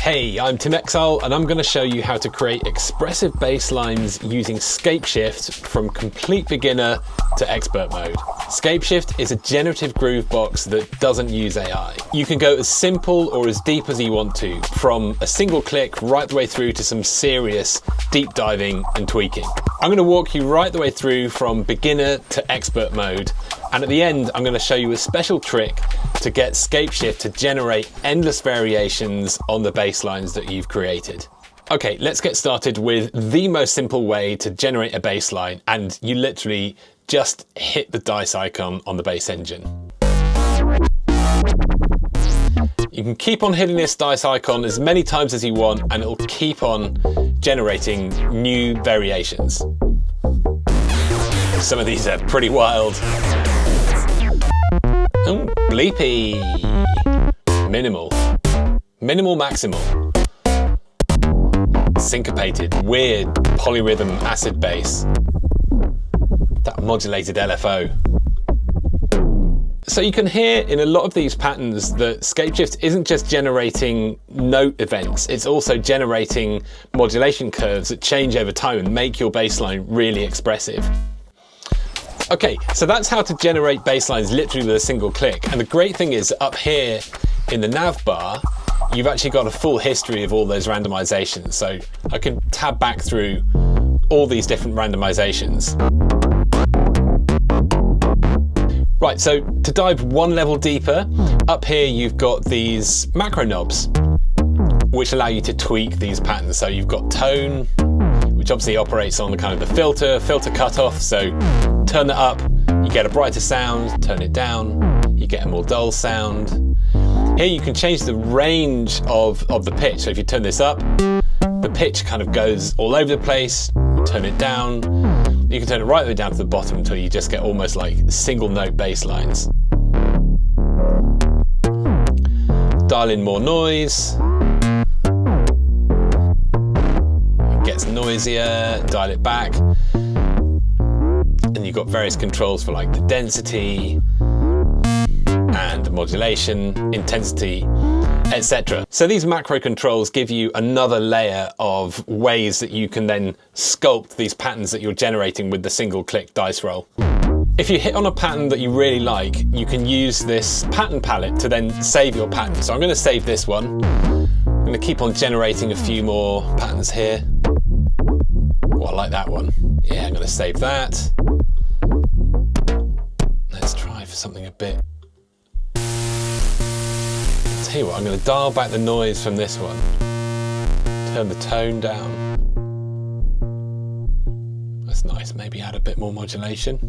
Hey, I'm Tim Exile, and I'm going to show you how to create expressive bass lines using Scapeshift from complete beginner to expert mode. Scapeshift is a generative groovebox that doesn't use AI. You can go as simple or as deep as you want to, from a single click right the way through to some serious deep diving and tweaking. I'm going to walk you right the way through from beginner to expert mode, and at the end I'm going to show you a special trick to get Scapeshift to generate endless variations on the bass lines that you've created. Okay, let's get started with the most simple way to generate a bass line, and you literally just hit the dice icon on the bass engine. You can keep on hitting this dice icon as many times as you want, and it'll keep on generating new variations. Some of these are pretty wild. Oh, bleepy. Minimal. Minimal, maximal. Syncopated, weird, polyrhythm, acid bass. That modulated LFO. So you can hear in a lot of these patterns that Scapeshift isn't just generating note events, it's also generating modulation curves that change over time and make your bass line really expressive. Okay, so that's how to generate bass lines literally with a single click. And the great thing is up here in the nav bar, you've actually got a full history of all those randomizations. So I can tab back through all these different randomizations. Right, so to dive one level deeper, up here you've got these macro knobs, which allow you to tweak these patterns. So you've got tone, which obviously operates on the kind of the filter cutoff. So turn that up, you get a brighter sound, turn it down, you get a more dull sound. Here you can change the range of the pitch. So if you turn this up, the pitch kind of goes all over the place. Turn it down, you can turn it right the way down to the bottom until you just get almost like single note bass lines. Dial in more noise. It gets noisier, dial it back. And you've got various controls for like the density and the modulation, intensity, etc. So these macro controls give you another layer of ways that you can then sculpt these patterns that you're generating with the single click dice roll. If you hit on a pattern that you really like, you can use this pattern palette to then save your pattern. So I'm going to save this one. I'm going to keep on generating a few more patterns here. Oh, I like that one. Yeah, I'm going to save that. Let's try for something a bit. Tell you what, I'm going to dial back the noise from this one. Turn the tone down. That's nice. Maybe add a bit more modulation.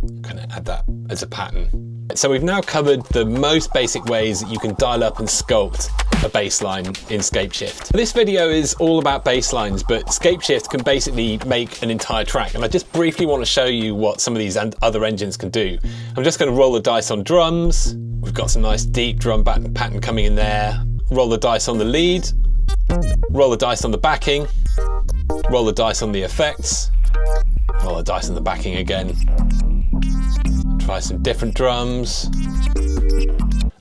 I'm going to add that as a pattern. So we've now covered the most basic ways that you can dial up and sculpt a bass line in Scapeshift. This video is all about bass lines, but Scapeshift can basically make an entire track, and I just briefly want to show you what some of these other engines can do. I'm just going to roll the dice on drums. We've got some nice deep drum pattern coming in there. Roll the dice on the lead. Roll the dice on the backing. Roll the dice on the effects. Roll the dice on the backing again. Try some different drums.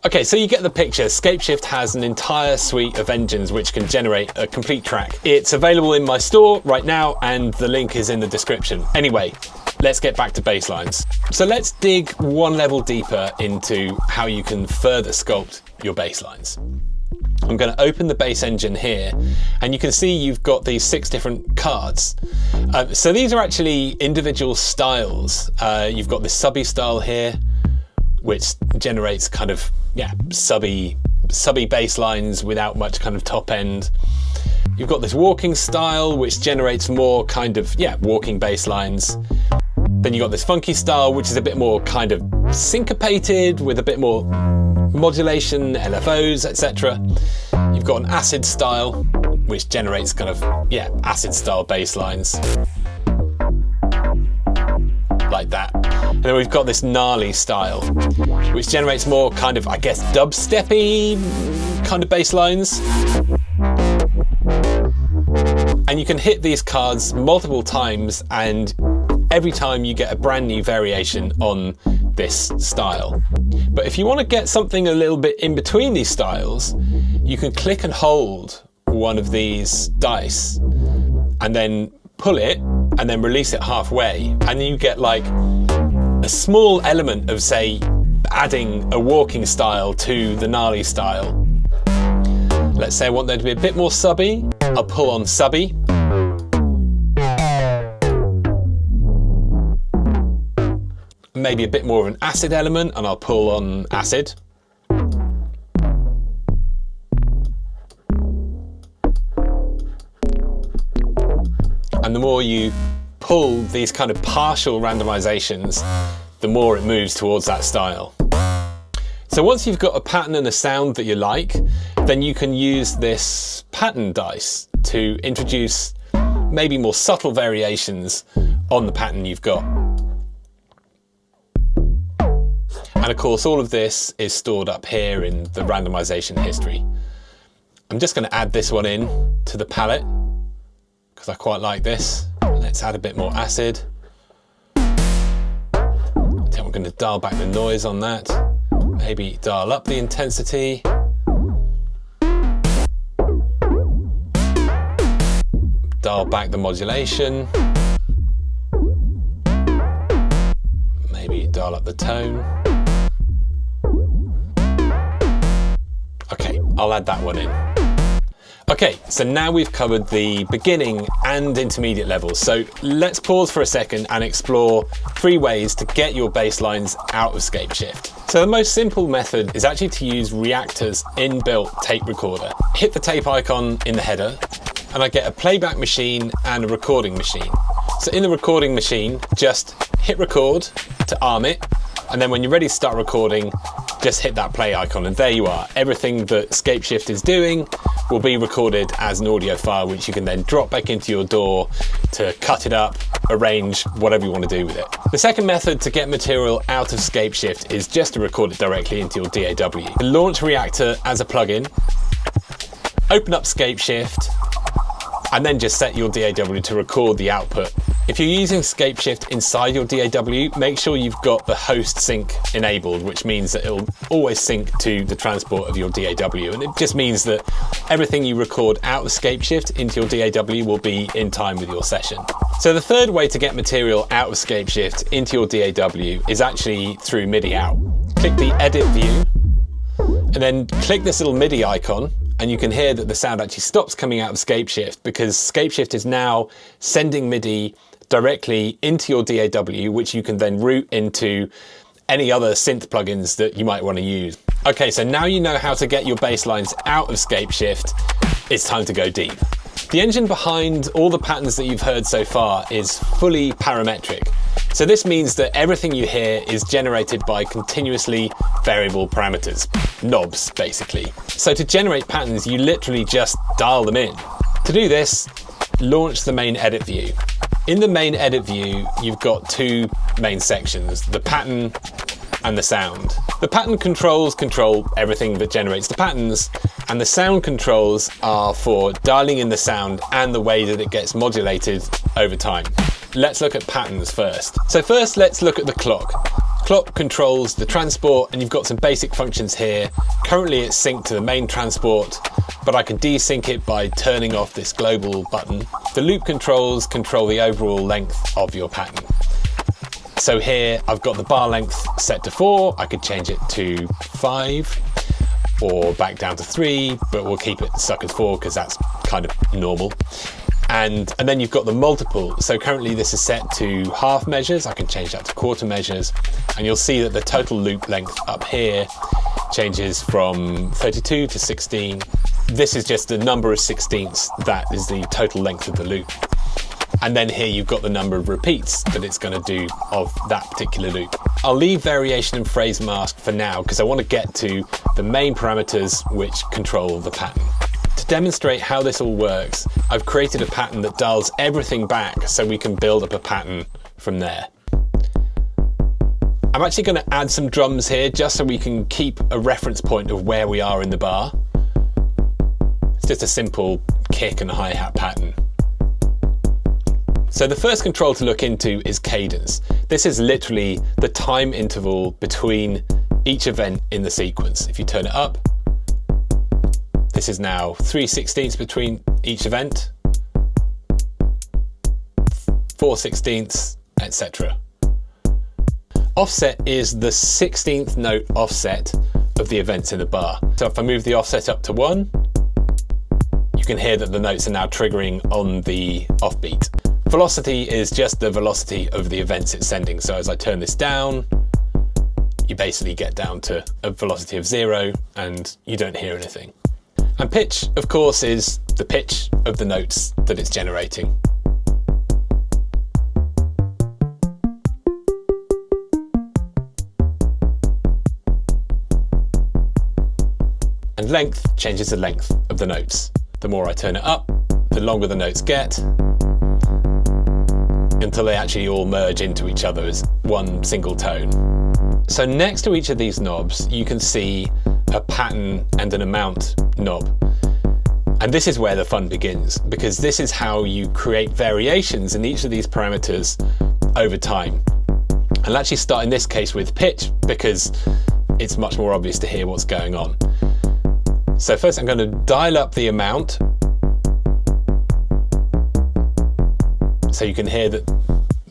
Okay, so you get the picture. Scapeshift has an entire suite of engines which can generate a complete track. It's available in my store right now, and the link is in the description. Anyway, let's get back to bass lines. So let's dig one level deeper into how you can further sculpt your bass lines. I'm going to open the bass engine here, and you can see you've got these 6 different cards. So these are actually individual styles. You've got this subby style here, which generates kind of, subby bass lines without much kind of top end. You've got this walking style, which generates more kind of, walking bass lines. Then you've got this funky style, which is a bit more kind of syncopated with a bit more modulation, LFOs, etc. You've got an acid style, which generates kind of, acid style bass lines. Like that. And then we've got this gnarly style, which generates more kind of, I guess, dubsteppy kind of bass lines. And you can hit these cards multiple times, and every time you get a brand new variation on this style. But if you want to get something a little bit in between these styles, you can click and hold one of these dice and then pull it and then release it halfway, and you get like a small element of, say, adding a walking style to the gnarly style. Let's say I want there to be a bit more subby. I'll pull on subby. Maybe a bit more of an acid element, and I'll pull on acid. And the more you pull these kind of partial randomizations, the more it moves towards that style. So once you've got a pattern and a sound that you like, then you can use this pattern dice to introduce maybe more subtle variations on the pattern you've got. And of course, all of this is stored up here in the randomization history. I'm just going to add this one in to the palette because I quite like this. Let's add a bit more acid. I think I'm going to dial back the noise on that. Maybe dial up the intensity. Dial back the modulation. Maybe dial up the tone. Okay, I'll add that one in. Okay, so now we've covered the beginning and intermediate levels. So let's pause for a second and explore 3 ways to get your bass lines out of Scapeshift. So the most simple method is actually to use Reactor's inbuilt tape recorder. Hit the tape icon in the header, and I get a playback machine and a recording machine. So in the recording machine, just hit record to arm it, and then when you're ready to start recording, just hit that play icon, and there you are. Everything that Scapeshift is doing will be recorded as an audio file, which you can then drop back into your DAW to cut it up, arrange, whatever you want to do with it. The second method to get material out of Scapeshift is just to record it directly into your DAW. Launch Reactor as a plugin, open up Scapeshift, and then just set your DAW to record the output. If you're using Scapeshift inside your DAW, make sure you've got the host sync enabled, which means that it'll always sync to the transport of your DAW. And it just means that everything you record out of Scapeshift into your DAW will be in time with your session. So the third way to get material out of Scapeshift into your DAW is actually through MIDI out. Click the edit view, and then click this little MIDI icon, and you can hear that the sound actually stops coming out of Scapeshift because Scapeshift is now sending MIDI directly into your DAW, which you can then route into any other synth plugins that you might want to use. Okay, so now you know how to get your bass lines out of Scapeshift, it's time to go deep. The engine behind all the patterns that you've heard so far is fully parametric. So this means that everything you hear is generated by continuously variable parameters, knobs basically. So to generate patterns, you literally just dial them in. To do this, launch the main edit view. In the main edit view, you've got 2 main sections, the pattern and the sound. The pattern controls control everything that generates the patterns, and the sound controls are for dialing in the sound and the way that it gets modulated over time. Let's look at patterns first. So first, let's look at the clock. Clock controls the transport, and you've got some basic functions here. Currently it's synced to the main transport, but I can desync it by turning off this global button. The loop controls control the overall length of your pattern. So here I've got the bar length set to 4, I could change it to 5 or back down to 3, but we'll keep it stuck at 4 because that's kind of normal. And then you've got the multiple. So currently this is set to half measures. I can change that to quarter measures. And you'll see that the total loop length up here changes from 32 to 16. This is just the number of sixteenths. That is the total length of the loop. And then here you've got the number of repeats that it's going to do of that particular loop. I'll leave variation and phrase mask for now because I want to get to the main parameters which control the pattern. To demonstrate how this all works, I've created a pattern that dials everything back so we can build up a pattern from there. I'm actually going to add some drums here just so we can keep a reference point of where we are in the bar. It's just a simple kick and hi-hat pattern. So the first control to look into is cadence. This is literally the time interval between each event in the sequence. If you turn it up, this is now 3/16 between each event, 4/16, etc. Offset is the 16th note offset of the events in the bar. So if I move the offset up to 1, you can hear that the notes are now triggering on the offbeat. Velocity is just the velocity of the events it's sending. So as I turn this down, you basically get down to a velocity of 0 and you don't hear anything. And pitch, of course, is the pitch of the notes that it's generating. And length changes the length of the notes. The more I turn it up, the longer the notes get, until they actually all merge into each other as one single tone. So next to each of these knobs, you can see a pattern and an amount knob. And this is where the fun begins, because this is how you create variations in each of these parameters over time. I'll actually start in this case with pitch, because it's much more obvious to hear what's going on. So first I'm going to dial up the amount, so you can hear that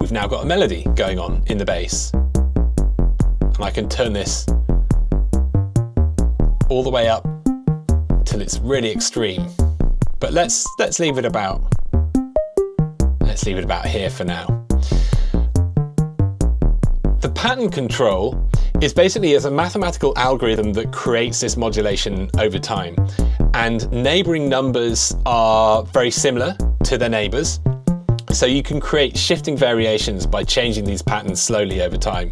we've now got a melody going on in the bass. And I can turn this all the way up till it's really extreme. But let's leave it about here for now. The pattern control is basically a mathematical algorithm that creates this modulation over time. And neighboring numbers are very similar to their neighbors. So you can create shifting variations by changing these patterns slowly over time.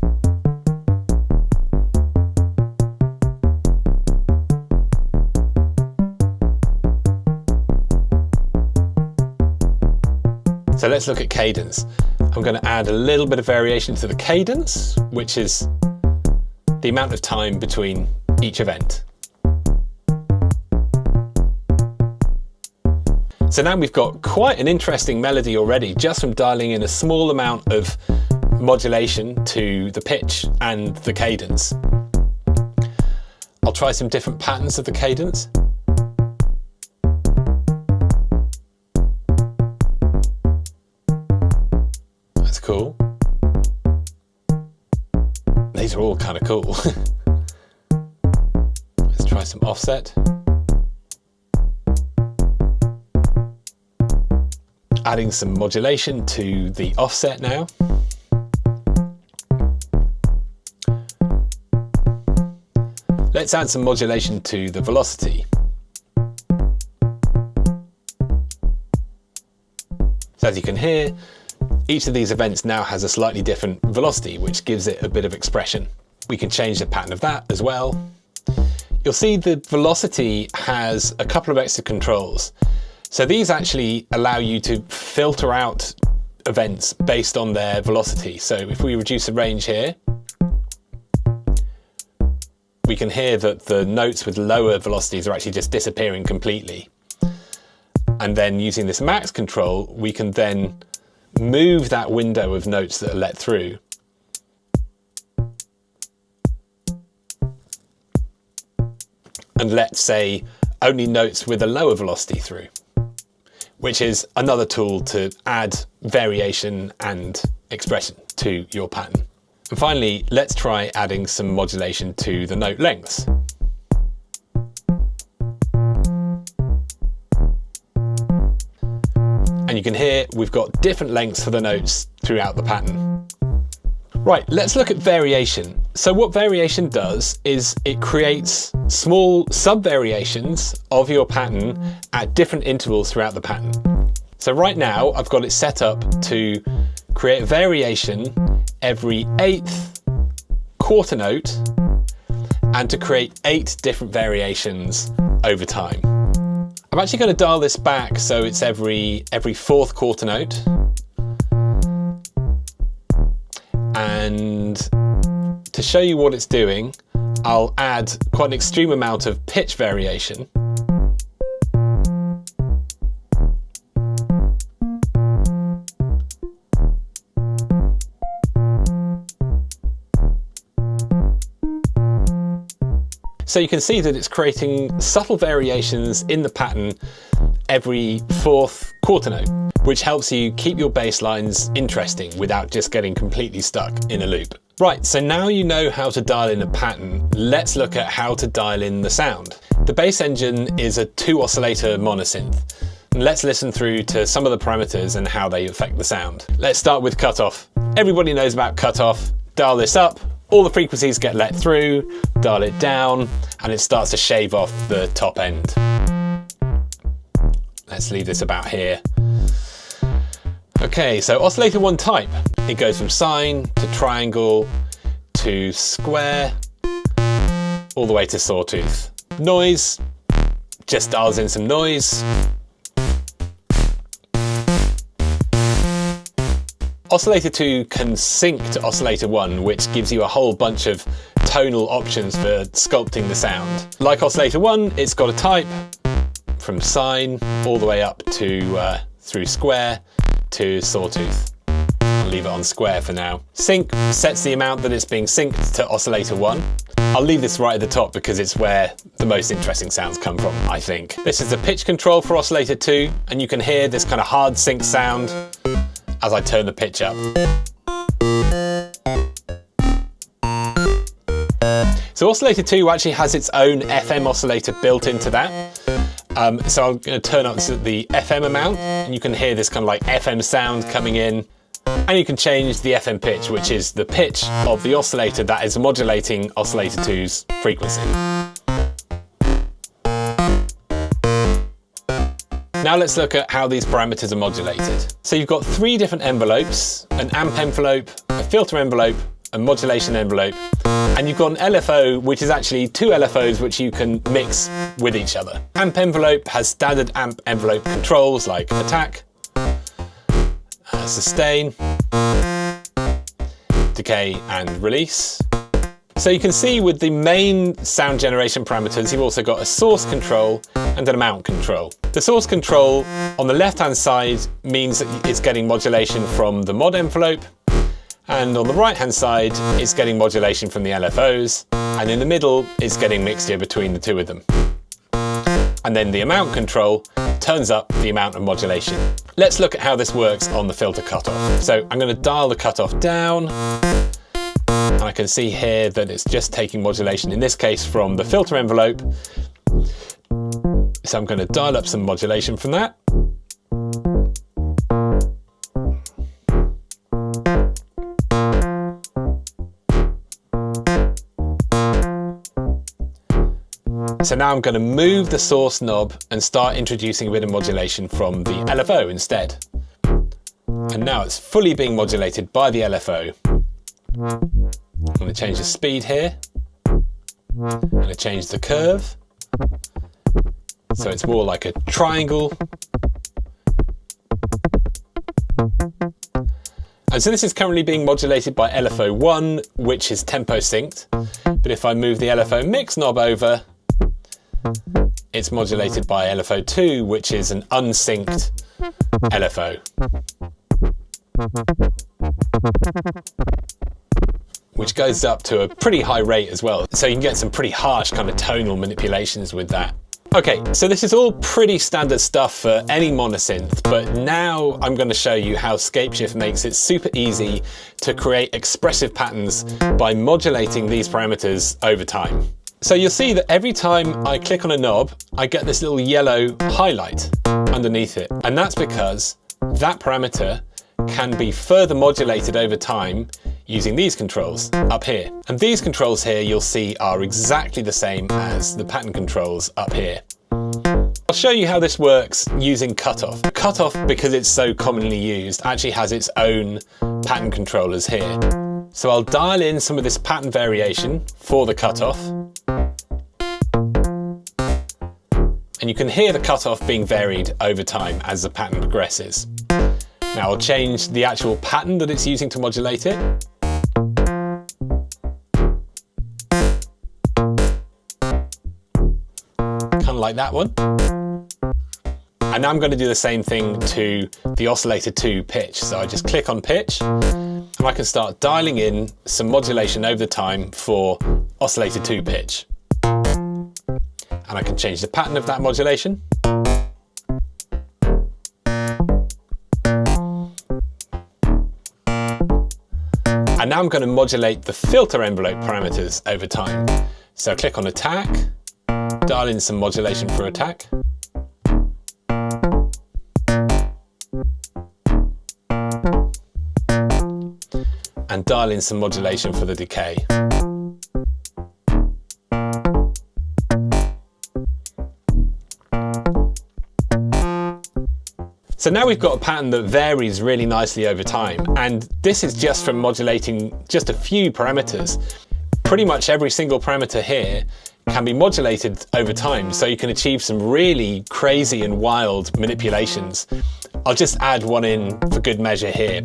So let's look at cadence. I'm going to add a little bit of variation to the cadence, which is the amount of time between each event. So now we've got quite an interesting melody already, just from dialing in a small amount of modulation to the pitch and the cadence. I'll try some different patterns of the cadence. That's cool. These are all kind of cool. Let's try some offset. Adding some modulation to the offset now. Let's add some modulation to the velocity. So as you can hear, each of these events now has a slightly different velocity, which gives it a bit of expression. We can change the pattern of that as well. You'll see the velocity has a couple of extra controls. So these actually allow you to filter out events based on their velocity. So if we reduce the range here, we can hear that the notes with lower velocities are actually just disappearing completely. And then using this max control, we can then move that window of notes that are let through. And let's say only notes with a lower velocity through, which is another tool to add variation and expression to your pattern. And finally, let's try adding some modulation to the note lengths. And you can hear we've got different lengths for the notes throughout the pattern. Right, let's look at variation. So what variation does is it creates small sub-variations of your pattern at different intervals throughout the pattern. So right now I've got it set up to create a variation every 8th quarter note and to create 8 different variations over time. I'm actually going to dial this back so it's every 4th quarter note. And to show you what it's doing, I'll add quite an extreme amount of pitch variation. So you can see that it's creating subtle variations in the pattern every fourth quarter note, which helps you keep your bass lines interesting without just getting completely stuck in a loop. Right, so now you know how to dial in a pattern, let's look at how to dial in the sound. The bass engine is a 2-oscillator monosynth. And let's listen through to some of the parameters and how they affect the sound. Let's start with cutoff. Everybody knows about cutoff. Dial this up, all the frequencies get let through, dial it down, and it starts to shave off the top end. Let's leave this about here. Okay, so oscillator 1 type. It goes from sine to triangle to square, all the way to sawtooth. Noise, just dials in some noise. Oscillator 2 can sync to oscillator 1, which gives you a whole bunch of tonal options for sculpting the sound. Like oscillator 1, it's got a type from sine all the way up to through square to sawtooth. I'll leave it on square for now. Sync sets the amount that it's being synced to oscillator 1. I'll leave this right at the top because it's where the most interesting sounds come from, I think. This is the pitch control for oscillator 2, and you can hear this kind of hard sync sound as I turn the pitch up. So oscillator 2 actually has its own FM oscillator built into that. So I'm going to turn up the FM amount, and you can hear this kind of like FM sound coming in. And you can change the FM pitch, which is the pitch of the oscillator that is modulating oscillator 2's frequency. Now let's look at how these parameters are modulated. So you've got 3 different envelopes: an amp envelope, a filter envelope, a modulation envelope, and you've got an LFO, which is actually 2 LFOs which you can mix with each other. Amp envelope has standard amp envelope controls like attack, sustain, decay and release. So you can see with the main sound generation parameters, you've also got a source control and an amount control. The source control on the left-hand side means that it's getting modulation from the mod envelope, and on the right-hand side, it's getting modulation from the LFOs, and in the middle, it's getting mixture between the 2 of them. And then the amount control turns up the amount of modulation. Let's look at how this works on the filter cutoff. So I'm going to dial the cutoff down, and I can see here that it's just taking modulation, in this case from the filter envelope. So I'm going to dial up some modulation from that. So now I'm going to move the source knob and start introducing a bit of modulation from the LFO instead. And now it's fully being modulated by the LFO. I'm going to change the speed here. I'm going to change the curve. So it's more like a triangle. And so this is currently being modulated by LFO 1, which is tempo synced. But if I move the LFO mix knob over, it's modulated by LFO 2, which is an unsynced LFO, which goes up to a pretty high rate as well. So you can get some pretty harsh kind of tonal manipulations with that. Okay, so this is all pretty standard stuff for any monosynth, but now I'm going to show you how Scapeshift makes it super easy to create expressive patterns by modulating these parameters over time. So you'll see that every time I click on a knob, I get this little yellow highlight underneath it. And that's because that parameter can be further modulated over time using these controls up here. And these controls here you'll see are exactly the same as the pattern controls up here. I'll show you how this works using cutoff. Cutoff, because it's so commonly used, actually has its own pattern controllers here. So I'll dial in some of this pattern variation for the cutoff. And you can hear the cutoff being varied over time as the pattern progresses. Now I'll change the actual pattern that it's using to modulate it. Kind of like that one. And now I'm going to do the same thing to the oscillator 2 pitch. So I just click on pitch, and I can start dialing in some modulation over time for oscillator 2 pitch. and I can change the pattern of that modulation. And now I'm going to modulate the filter envelope parameters over time. So click on attack, dial in some modulation for attack. And dial in some modulation for the decay. So now we've got a pattern that varies really nicely over time, and this is just from modulating just a few parameters. Pretty much every single parameter here can be modulated over time, so you can achieve some really crazy and wild manipulations. I'll just add one in for good measure here.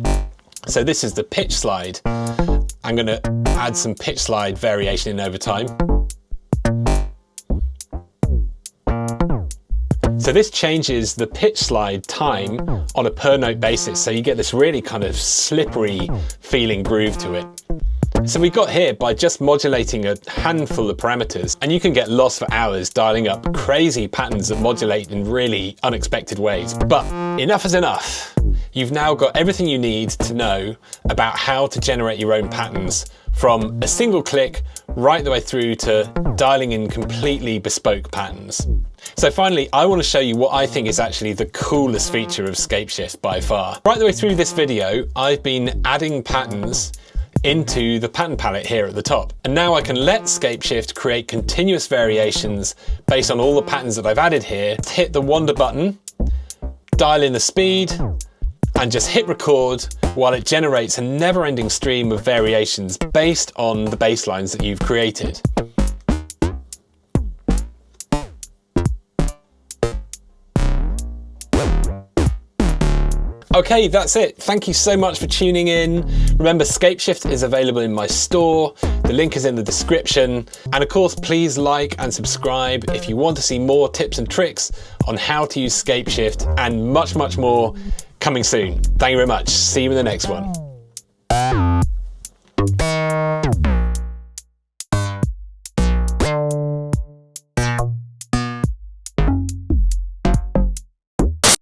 So this is the pitch slide. I'm going to add some pitch slide variation in over time. So this changes the pitch slide time on a per note basis, so you get this really kind of slippery feeling groove to it. So we got here by just modulating a handful of parameters, and you can get lost for hours dialing up crazy patterns that modulate in really unexpected ways. But enough is enough. You've now got everything you need to know about how to generate your own patterns, from a single click right the way through to dialing in completely bespoke patterns. So finally, I want to show you what I think is actually the coolest feature of Scapeshift by far. Right the way through this video, I've been adding patterns into the pattern palette here at the top. And now I can let Scapeshift create continuous variations based on all the patterns that I've added here. Hit the wander button, dial in the speed, and just hit record while it generates a never-ending stream of variations based on the basslines that you've created. Okay, that's it. Thank you so much for tuning in. Remember, Scapeshift is available in my store. The link is in the description. And of course, please like and subscribe if you want to see more tips and tricks on how to use Scapeshift, and much, much more coming soon. Thank you very much. See you in the next one.